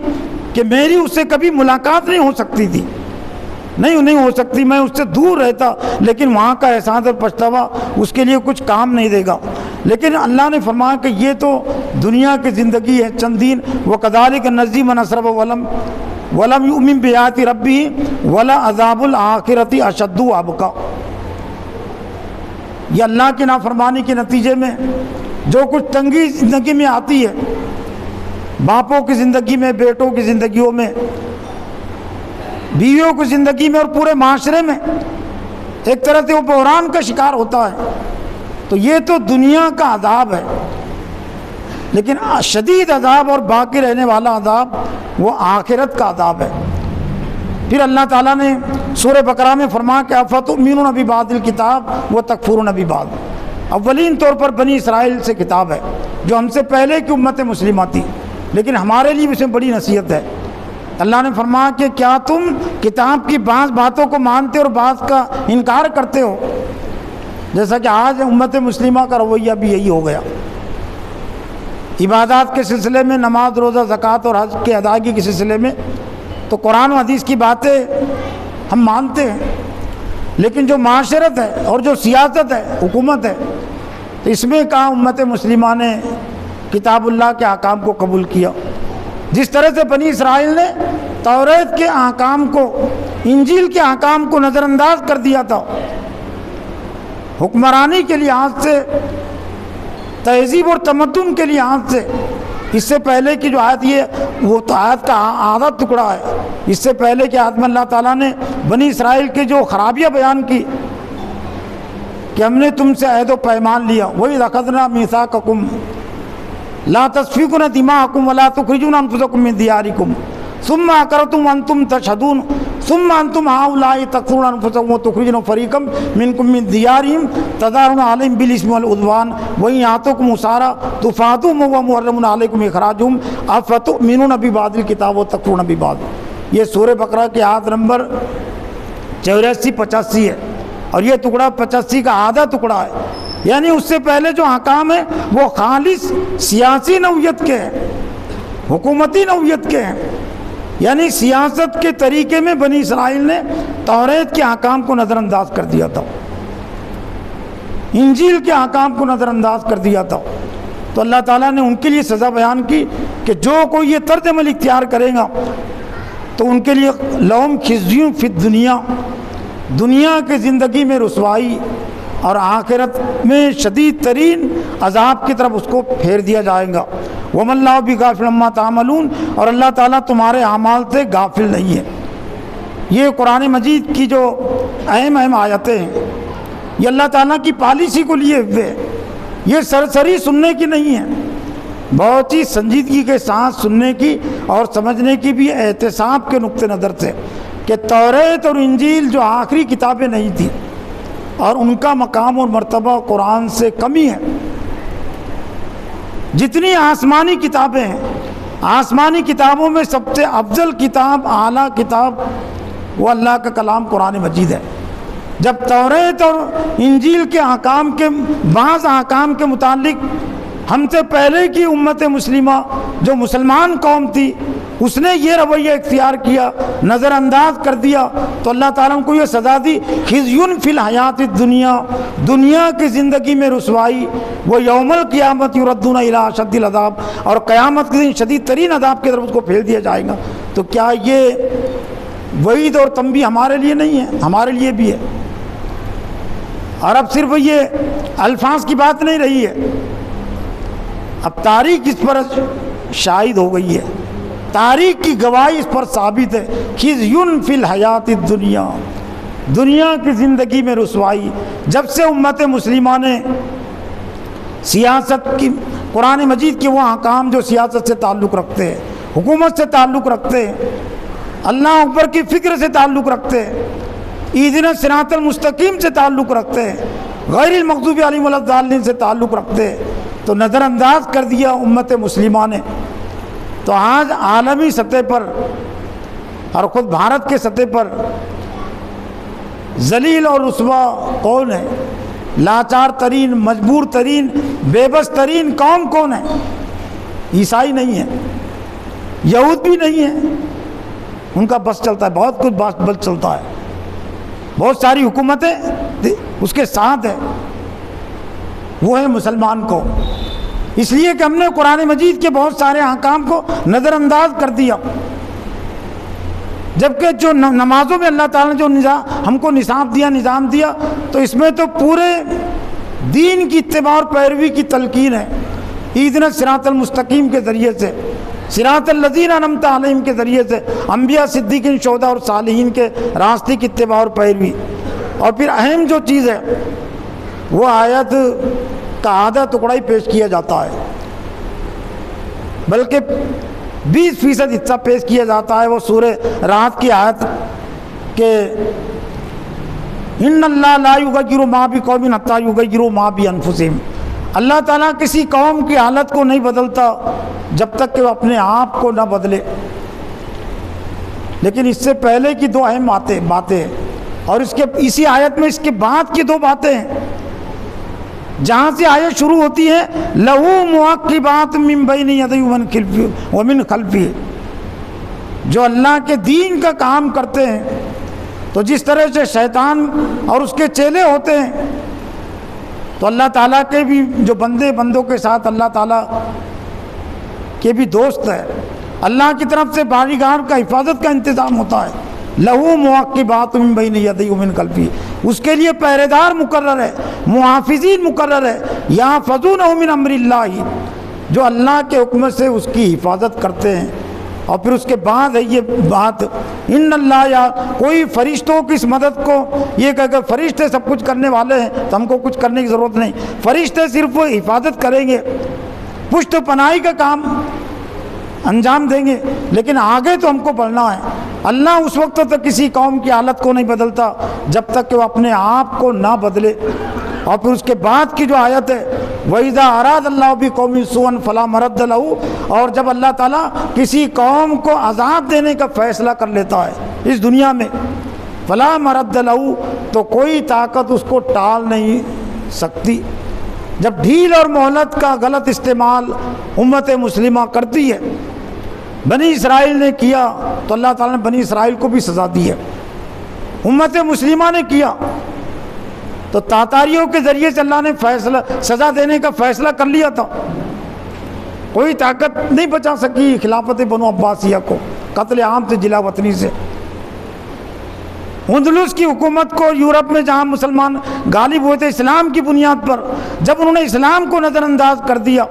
کہ میری اس سے کبھی ملاقات نہیں ہو سکتی تھی، نہیں ہو سکتی، میں اس سے دور رہتا، لیکن وہاں کا احساس اور پچھتاوا اس کے لیے کچھ کام نہیں دے گا۔ لیکن اللہ نے فرمایا کہ یہ تو دنیا کی زندگی ہے چند دن، وَكَذَلِكَ نَجْزِي مَنْ أَسْرَفَ وَلَمْ يُؤْمِنْ بِآيَاتِ رَبِّهِ وَلَعَذَابُ الْآخِرَةِ أَشَدُّ وَأَبْقَىٰ، یہ اللہ کی نافرمانی کے نتیجے میں جو کچھ تنگی زندگی میں آتی ہے، باپوں کی زندگی میں، بیٹوں کی زندگیوں میں، بیویوں کی زندگی میں، اور پورے معاشرے میں ایک طرح سے وہ بحران کا شکار ہوتا ہے، تو یہ تو دنیا کا عذاب ہے، لیکن شدید عذاب اور باقی رہنے والا عذاب وہ آخرت کا عذاب ہے۔ پھر اللہ تعالیٰ نے سورہ بقرہ میں فرمایا کہ افتؤمنون ببعض الکتاب وتکفرون ببعض، اولین طور پر بنی اسرائیل سے کتاب ہے جو ہم سے پہلے کی امت مسلمہ تھی، لیکن ہمارے لیے اس میں بڑی نصیحت ہے۔ اللہ نے فرمایا کہ کیا تم کتاب کی بعض باتوں کو مانتے اور بعض کا انکار کرتے ہو، جیسا کہ آج امت مسلمہ کا رویہ بھی یہی ہو گیا۔ عبادات کے سلسلے میں، نماز، روزہ، زکوٰۃ اور حج کے ادائیگی کے سلسلے میں تو قرآن و حدیث کی باتیں ہم مانتے ہیں، لیکن جو معاشرت ہے اور جو سیاست ہے، حکومت ہے، تو اس میں کہاں امت مسلمہ نے کتاب اللہ کے احکام کو قبول کیا؟ جس طرح سے بنی اسرائیل نے توریت کے احکام کو، انجیل کے احکام کو نظر انداز کر دیا تھا، حکمرانی کے لحاظ سے، تہذیب اور تمدن کے لحاظ سے۔ اس سے پہلے کی جو آیت، یہ وہ تو آیت کا آدھا ٹکڑا ہے۔ اس سے پہلے کہ آیت میں اللہ تعالیٰ نے بنی اسرائیل کے جو خرابیاں بیان کی کہ ہم نے تم سے عہد و پیمان لیا، وہی اخذنا میثاقکم لا تسفکون دماءکم ولا تخرجون انفسکم من دیارکم ثم اقررتم وانتم تشہدون ثم انتم ہؤلاء تقتلون انفسکم وتخرجون فریقا منکم من دیارہم تظاہرون علیہم بالاسم والعدوان وان یأتوکم اسارى تفادوهم وهو محرم علیکم اخراجهم افتؤمنون ببعض الکتاب وتکفرون ببعض۔ یہ سورہ بقرہ کی آیت نمبر 84-85 ہے، اور یہ ٹکڑا 85 کا آدھا ٹکڑا ہے۔ یعنی اس سے پہلے جو احکام ہیں وہ خالص سیاسی نوعیت کے ہیں، حکومتی نوعیت کے ہیں۔ یعنی سیاست کے طریقے میں بنی اسرائیل نے توریت کے احکام کو نظر انداز کر دیا تھا، انجیل کے احکام کو نظر انداز کر دیا تھا۔ تو اللہ تعالیٰ نے ان کے لیے سزا بیان کی کہ جو کوئی یہ طرز عمل اختیار کرے گا تو ان کے لیے لہم خزی فی الدنیا، دنیا کی زندگی میں رسوائی، اور آخرت میں شدید ترین عذاب کی طرف اس کو پھیر دیا جائے گا۔ وَمَا اللَّهُ بِغَافِلٍ عَمَّا تَعْمَلُونَ، اور اللہ تعالیٰ تمہارے اعمال سے غافل نہیں ہے۔ یہ قرآن مجید کی جو اہم آیتیں ہیں، یہ اللہ تعالیٰ کی پالیسی کو لیے ہوئے، یہ سرسری سننے کی نہیں ہے، بہت ہی سنجیدگی کے ساتھ سننے کی اور سمجھنے کی بھی احتساب کے نقطہ نظر سے، کہ توریت اور انجیل جو آخری کتابیں نہیں تھیں اور ان کا مقام اور مرتبہ قرآن سے کم ہی ہے۔ جتنی آسمانی کتابیں ہیں، آسمانی کتابوں میں سب سے افضل کتاب، اعلیٰ کتاب، وہ اللہ کا کلام قرآن مجید ہے۔ جب توریت اور انجیل کے احکام کے بعض احکام کے متعلق ہم سے پہلے کی امت مسلمہ جو مسلمان قوم تھی، اس نے یہ رویہ اختیار کیا، نظر انداز کر دیا، تو اللہ تعالیٰ کو یہ سزا دی، خزی فی الحیات الدنیا، دنیا کی زندگی میں رسوائی، وہ یوم القیامت یردون الی اشد العذاب، اور قیامت کے دن شدید ترین عذاب کی طرف اس کو پھیل دیا جائے گا۔ تو کیا یہ وعید اور تنبیہ ہمارے لیے نہیں ہے؟ ہمارے لیے بھی ہے۔ اور اب صرف یہ الفاظ کی بات نہیں رہی ہے، اب تاریخ اس پر شاہد ہو گئی ہے، تاریخ کی گواہی اس پر ثابت ہے۔ خزی فی الحیات الدنیا، دنیا کی زندگی میں رسوائی۔ جب سے امت مسلمہ نے سیاست کی، قرآن مجید کے وہ احکام جو سیاست سے تعلق رکھتے ہیں، حکومت سے تعلق رکھتے ہیں، اللہ اکبر کی فکر سے تعلق رکھتے ہیں، اہدنا الصراط المستقیم سے تعلق رکھتے ہیں، غیر المغضوب علیہم ولا الضالین سے تعلق رکھتے ہیں، تو نظر انداز کر دیا امت مسلمہ نے۔ تو آج عالمی سطح پر اور خود بھارت کے سطح پر ذلیل اور رسوا کون ہے؟ لاچار ترین، مجبور ترین، بے بس ترین قوم کون ہے؟ عیسائی نہیں ہے، یہود بھی نہیں ہے، ان کا بس چلتا ہے، بہت کچھ بس چلتا ہے، بہت ساری حکومتیں اس کے ساتھ ہیں، وہ ہے مسلمان قوم۔ اس لیے کہ ہم نے قرآن مجید کے بہت سارے احکام کو نظر انداز کر دیا، جبکہ جو نمازوں میں اللہ تعالیٰ نے جو ہم کو نصاب دیا، نظام دیا، تو اس میں تو پورے دین کی اتباع اور پیروی کی تلقین ہے، اہدنا الصراط المستقیم کے ذریعے سے، صراط الذین انعمت علیہم کے ذریعے سے، انبیاء، صدیقین، شہداء اور صالحین کے راستے کی اتباع اور پیروی۔ اور پھر اہم جو چیز ہے وہ آیت کا آدھا ٹکڑا ہی پیش کیا جاتا ہے، بلکہ 20% حصہ پیش کیا جاتا ہے، وہ سورہ رات کی آیت کہ ان اللہ لا یغیر ما بقوم حتی یغیروا ما بانفسہم، اللہ تعالیٰ کسی قوم کی حالت کو نہیں بدلتا جب تک کہ وہ اپنے آپ کو نہ بدلے۔ لیکن اس سے پہلے کی دو اہم باتیں ہیں، اور اسی آیت میں اس کے بعد کی دو باتیں ہیں، جہاں سے آیت شروع ہوتی ہے لہو معقبات من بین یدیہ ومن خلفہ، جو اللہ کے دین کا کام کرتے ہیں تو جس طرح سے شیطان اور اس کے چیلے ہوتے ہیں، تو اللہ تعالیٰ کے بھی جو بندوں کے ساتھ اللہ تعالیٰ کے بھی دوست ہے، اللہ کی طرف سے باڈی گارڈ کا حفاظت کا انتظام ہوتا ہے، لہو معقبات من بین یدیہ ومن خلفہ، اس کے لیے پہرے دار مقرر ہے، محافظین مقرر ہے، یحفظونہ من امر اللہ، جو اللہ کے حکم سے اس کی حفاظت کرتے ہیں۔ اور پھر اس کے بعد ہے یہ بات، ان اللہ، یا کوئی فرشتوں کی اس مدد کو یہ کہ اگر فرشتے سب کچھ کرنے والے ہیں تو ہم کو کچھ کرنے کی ضرورت نہیں، فرشتے صرف حفاظت کریں گے، پشت پناہی کا کام انجام دیں گے، لیکن آگے تو ہم کو بڑھنا ہے۔ اللہ اس وقت تک کسی قوم کی حالت کو نہیں بدلتا جب تک کہ وہ اپنے آپ کو نہ بدلے۔ اور پھر اس کے بعد کی جو آیت ہے، وَإِذَا أَرَادَ اللَّهُ بِقَوْمٍ سُوءًا فَلَا مَرَدَّ لَهُ، اور جب اللہ تعالیٰ کسی قوم کو عذاب دینے کا فیصلہ کر لیتا ہے اس دنیا میں، فَلَا مَرَدَّ لَهُ، تو کوئی طاقت اس کو ٹال نہیں سکتی۔ جب ڈھیل اور مہلت کا غلط استعمال امت مسلمہ کرتی ہے، بنی اسرائیل نے کیا تو اللہ تعالیٰ نے بنی اسرائیل کو بھی سزا دی ہے، امت مسلمہ نے کیا تو تاتاریوں کے ذریعے سے اللہ نے سزا دینے کا فیصلہ کر لیا تھا، کوئی طاقت نہیں بچا سکی خلافت بنو عباسیہ کو قتل عام سے، جلا وطنی سے۔ اندلس کی حکومت کو یورپ میں جہاں مسلمان غالب ہوئے تھے اسلام کی بنیاد پر، جب انہوں نے اسلام کو نظر انداز کر دیا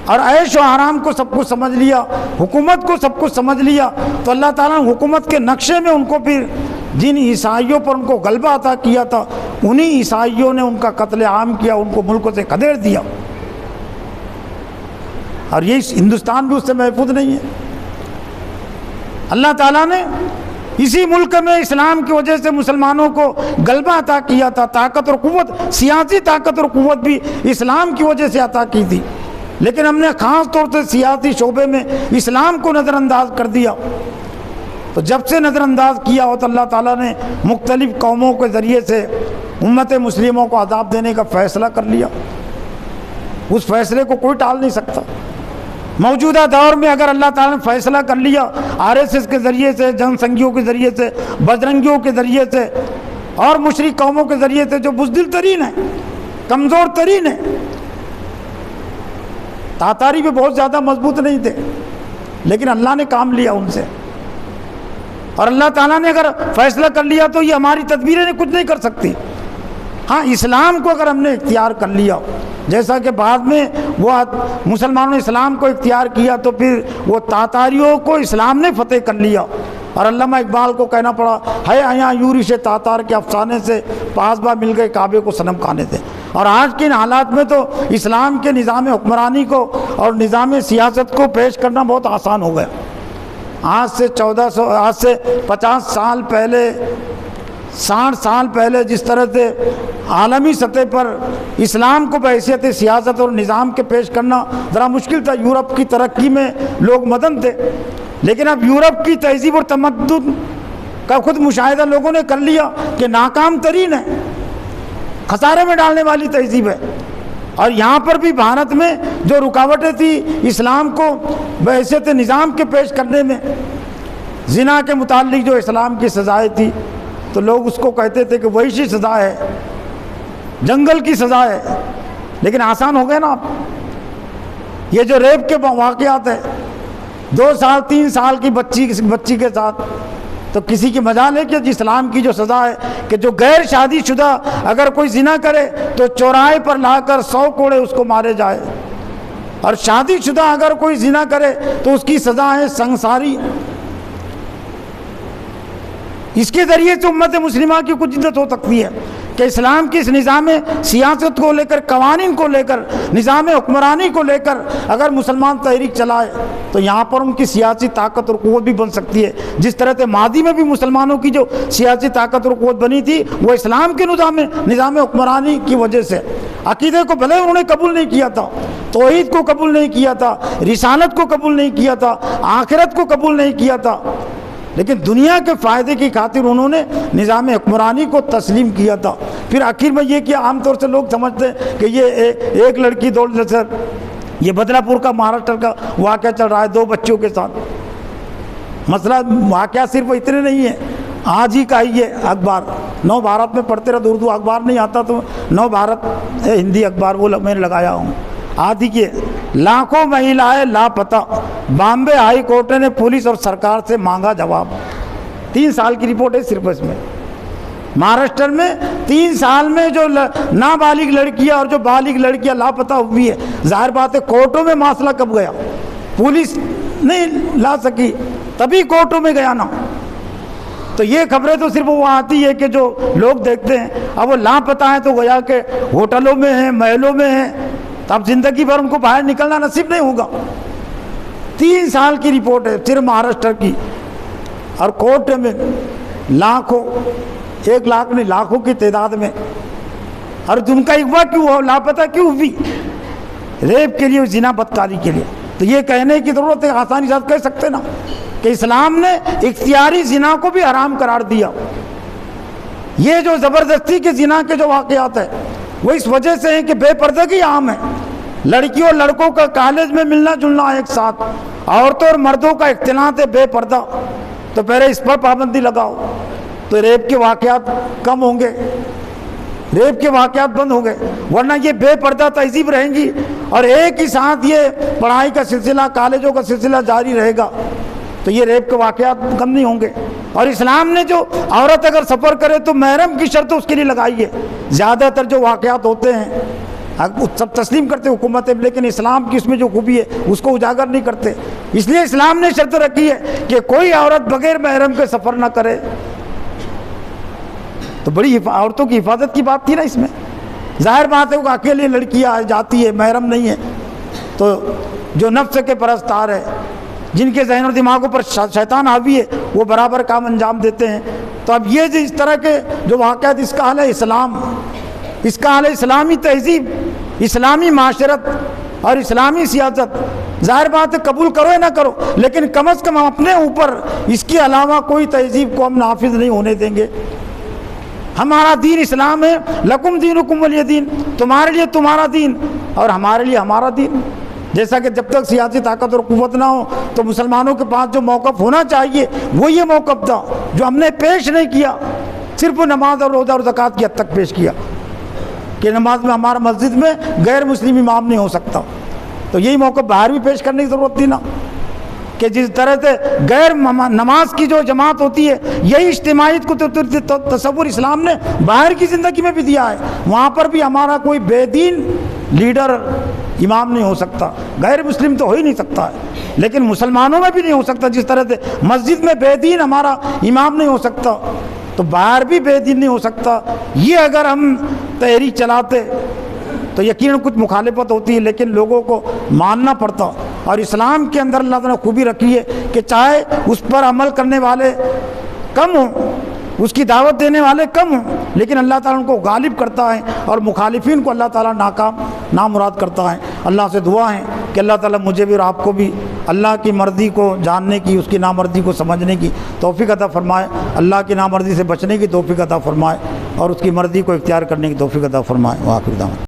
اور عیش و آرام کو سب کچھ سمجھ لیا، حکومت کو سب کچھ سمجھ لیا، تو اللہ تعالیٰ نے حکومت کے نقشے میں ان کو پھر جن عیسائیوں پر ان کو غلبہ عطا کیا تھا، انہی عیسائیوں نے ان کا قتل عام کیا، ان کو ملکوں سے کھدیڑ دیا، اور یہ ہندوستان بھی اس سے محفوظ نہیں ہے۔ اللہ تعالیٰ نے اسی ملک میں اسلام کی وجہ سے مسلمانوں کو غلبہ عطا کیا تھا، طاقت اور قوت، سیاسی طاقت اور قوت بھی اسلام کی وجہ سے عطا کی تھی، لیکن ہم نے خاص طور سے سیاسی شعبے میں اسلام کو نظر انداز کر دیا۔ تو جب سے نظر انداز کیا ہو تو اللہ تعالیٰ نے مختلف قوموں کے ذریعے سے امت مسلموں کو عذاب دینے کا فیصلہ کر لیا، اس فیصلے کو کوئی ٹال نہیں سکتا۔ موجودہ دور میں اگر اللہ تعالیٰ نے فیصلہ کر لیا RSS کے ذریعے سے، جن سنگھیوں کے ذریعے سے، بجرنگیوں کے ذریعے سے اور مشرک قوموں کے ذریعے سے جو بزدل ترین ہیں، کمزور ترین ہیں، تاتاری بھی بہت زیادہ مضبوط نہیں تھے، لیکن اللہ نے کام لیا ان سے، اور اللہ تعالیٰ نے اگر فیصلہ کر لیا تو یہ ہماری تدبیریں کچھ نہیں کر سکتی۔ ہاں، اسلام کو اگر ہم نے اختیار کر لیا، جیسا کہ بعد میں وہ مسلمانوں نے اسلام کو اختیار کیا تو پھر وہ تاتاریوں کو اسلام نے فتح کر لیا، اور علامہ اقبال کو کہنا پڑا ہے آیا یورش تاتار کے افسانے سے، پاسباں مل گئے کعبے کو صنم کھانے تھے۔ اور آج کے ان حالات میں تو اسلام کے نظام حکمرانی کو اور نظام سیاست کو پیش کرنا بہت آسان ہو گیا۔ آج سے 50 سال پہلے، 60 سال پہلے جس طرح سے عالمی سطح پر اسلام کو بحیثیت سیاست اور نظام کے پیش کرنا ذرا مشکل تھا، یورپ کی ترقی میں لوگ مدن تھے، لیکن اب یورپ کی تہذیب اور تمدن کا خود مشاہدہ لوگوں نے کر لیا کہ ناکام ترین ہے، خسارے میں ڈالنے والی تہذیب ہے۔ اور یہاں پر بھی بھارت میں جو رکاوٹیں تھی اسلام کو بحیثیت نظام کے پیش کرنے میں، زنا کے متعلق جو اسلام کی سزائیں تھی تو لوگ اس کو کہتے تھے کہ وحشی سزا ہے، جنگل کی سزا ہے، لیکن آسان ہو گئے نا آپ۔ یہ جو ریپ کے واقعات ہیں، 2 سال 3 سال کی بچی کے ساتھ، تو کسی کی مجال ہے کہ اسلام کی جو سزا ہے کہ جو غیر شادی شدہ اگر کوئی زنا کرے تو چوراہے پر لا کر 100 کوڑے اس کو مارے جائے، اور شادی شدہ اگر کوئی زنا کرے تو اس کی سزا ہے سنگساری۔ اس کے ذریعے سے امت مسلمہ کی کچھ عزت ہو سکتی ہے کہ اسلام کی اس نظام سیاست کو لے کر، قوانین کو لے کر، نظام حکمرانی کو لے کر اگر مسلمان تحریک چلائے تو یہاں پر ان کی سیاسی طاقت اور قوت بھی بن سکتی ہے، جس طرح سے ماضی میں بھی مسلمانوں کی جو سیاسی طاقت اور قوت بنی تھی وہ اسلام کے نظام حکمرانی کی وجہ سے۔ عقیدے کو بھلے انہوں نے قبول نہیں کیا تھا، توحید کو قبول نہیں کیا تھا، رسالت کو قبول نہیں کیا تھا، آخرت کو قبول نہیں کیا تھا، لیکن دنیا کے فائدے کی خاطر انہوں نے نظام حکمرانی کو تسلیم کیا تھا۔ پھر آخر میں یہ کہ عام طور سے لوگ سمجھتے ہیں کہ یہ ایک لڑکی 2 لڑکے، یہ بدلا پور کا مہاراشٹر کا واقعہ چل رہا ہے 2 بچوں کے ساتھ۔ مسئلہ واقعہ صرف اتنے نہیں ہے، آج ہی کا ہی یہ اخبار نو بھارت میں پڑھتے رہے، اردو اخبار نہیں آتا تو نو بھارت ہے ہندی اخبار، وہ میں نے لگایا ہوں. آج ہی کے لاکھوں مہیلائیں لاپتہ، بامبے ہائی کورٹ نے پولیس اور سرکار سے مانگا جواب. 3 سال کی رپورٹ ہے صرف اس میں. مہاراشٹر میں 3 سال میں جو نابالغ لڑکیاں اور جو بالغ لڑکیاں لاپتہ ہوئی ہے، ظاہر بات ہے کورٹوں میں مسئلہ کب گیا؟ پولیس نہیں لا سکی تبھی کورٹوں میں گیا نا. تو یہ خبریں تو صرف وہ آتی ہے کہ جو لوگ دیکھتے ہیں. اب وہ لاپتہ ہیں تو گویا کہ ہوٹلوں میں ہیں، محلوں میں ہیں، تو اب زندگی بھر ان کو باہر نکلنا نصیب نہیں ہوگا. 3 سال کی رپورٹ ہے صرف مہاراشٹر کی، اور کورٹ میں لاکھوں، 1 لاکھ نہیں لاکھوں کی تعداد میں. اور ان کا اغوا کیوں ہو، لاپتہ کیوں ہوئی؟ ریپ کے لیے، زنا بدکاری کے لیے. تو یہ کہنے کی ضرورت ہے، آسانی سے کہہ سکتے نا کہ اسلام نے اختیاری زنا کو بھی حرام قرار دیا. یہ جو زبردستی کے زنا کے جو واقعات ہیں وہ اس وجہ سے ہیں کہ بے پردگی عام ہے. لڑکیوں اور لڑکوں کا کالج میں ملنا جلنا ایک ساتھ، عورتوں اور مردوں کا اختلاط ہے بے پردہ. تو پہلے اس پر پابندی لگاؤ تو ریپ کے واقعات کم ہوں گے، ریپ کے واقعات بند ہوں گے. ورنہ یہ بے پردہ تہذیب رہیں گی اور ایک ہی ساتھ یہ پڑھائی کا سلسلہ، کالجوں کا سلسلہ جاری رہے گا تو یہ ریپ کے واقعات کم نہیں ہوں گے. اور اسلام نے جو عورت اگر سفر کرے تو محرم کی شرط اس کے لیے لگائی ہے. زیادہ تر جو واقعات ہوتے ہیں سب تسلیم کرتے حکومتیں، لیکن اسلام کی اس میں جو خوبی ہے اس کو اجاگر نہیں کرتے. اس لیے اسلام نے شرط رکھی ہے کہ کوئی عورت بغیر محرم کے سفر نہ کرے. تو بڑی عورتوں کی حفاظت کی بات تھی نا اس میں. ظاہر بات ہے وہ اکیلی لڑکیاں جاتی ہے، محرم نہیں ہے، تو جو نفس کے پرستار ہے، جن کے ذہن اور دماغوں پر شیطان حاوی ہے، وہ برابر کام انجام دیتے ہیں. تو اب یہ جو اس طرح کے جو واقعات، اس کا حل ہے اسلام، اس کا حل ہے اسلامی تہذیب، اسلامی معاشرت اور اسلامی سیاست. ظاہر بات ہے قبول کرو یا نہ کرو، لیکن کم از کم ہم اپنے اوپر اس کے علاوہ کوئی تہذیب کو ہم نافذ نہیں ہونے دیں گے. ہمارا دین اسلام ہے، لکم دینکم ولی دین، تمہارے لیے تمہارا دین اور ہمارے لیے ہمارا دین. جیسا کہ جب تک سیاسی طاقت اور قوت نہ ہو تو مسلمانوں کے پاس جو موقف ہونا چاہیے وہ یہ موقف تھا جو ہم نے پیش نہیں کیا. صرف نماز اور روزہ اور زکوٰۃ کی حد تک پیش کیا کہ نماز میں ہمارا مسجد میں غیر مسلم امام نہیں ہو سکتا. تو یہی موقف باہر بھی پیش کرنے کی ضرورت تھی نا، کہ جس طرح سے غیر نماز کی جو جماعت ہوتی ہے، یہی اجتماعیت کو تصور اسلام نے باہر کی زندگی میں بھی دیا ہے. وہاں پر بھی ہمارا کوئی بے دین لیڈر امام نہیں ہو سکتا، غیر مسلم تو ہو ہی نہیں سکتا ہے، لیکن مسلمانوں میں بھی نہیں ہو سکتا. جس طرح سے مسجد میں بے دین ہمارا امام نہیں ہو سکتا تو باہر بھی بے دین نہیں ہو سکتا. یہ اگر ہم تحریک چلاتے تو یقیناً کچھ مخالفت ہوتی ہے، لیکن لوگوں کو ماننا پڑتا. اور اسلام کے اندر اللہ تعالیٰ نے خوبی رکھی ہے کہ چاہے اس پر عمل کرنے والے کم ہوں، اس کی دعوت دینے والے کم ہوں، لیکن اللہ تعالیٰ ان کو غالب کرتا ہے اور مخالفین کو اللہ تعالیٰ ناکام نامراد کرتا ہے. اللہ سے دعا ہے کہ اللہ تعالیٰ مجھے بھی اور آپ کو بھی اللہ کی مرضی کو جاننے کی، اس کی نامرضی کو سمجھنے کی توفیق عطا فرمائے، اللہ کی نامرضی سے بچنے کی توفیق عطا فرمائے اور اس کی مرضی کو اختیار کرنے کی توفیق عطا فرمائے. وآخر دعوانا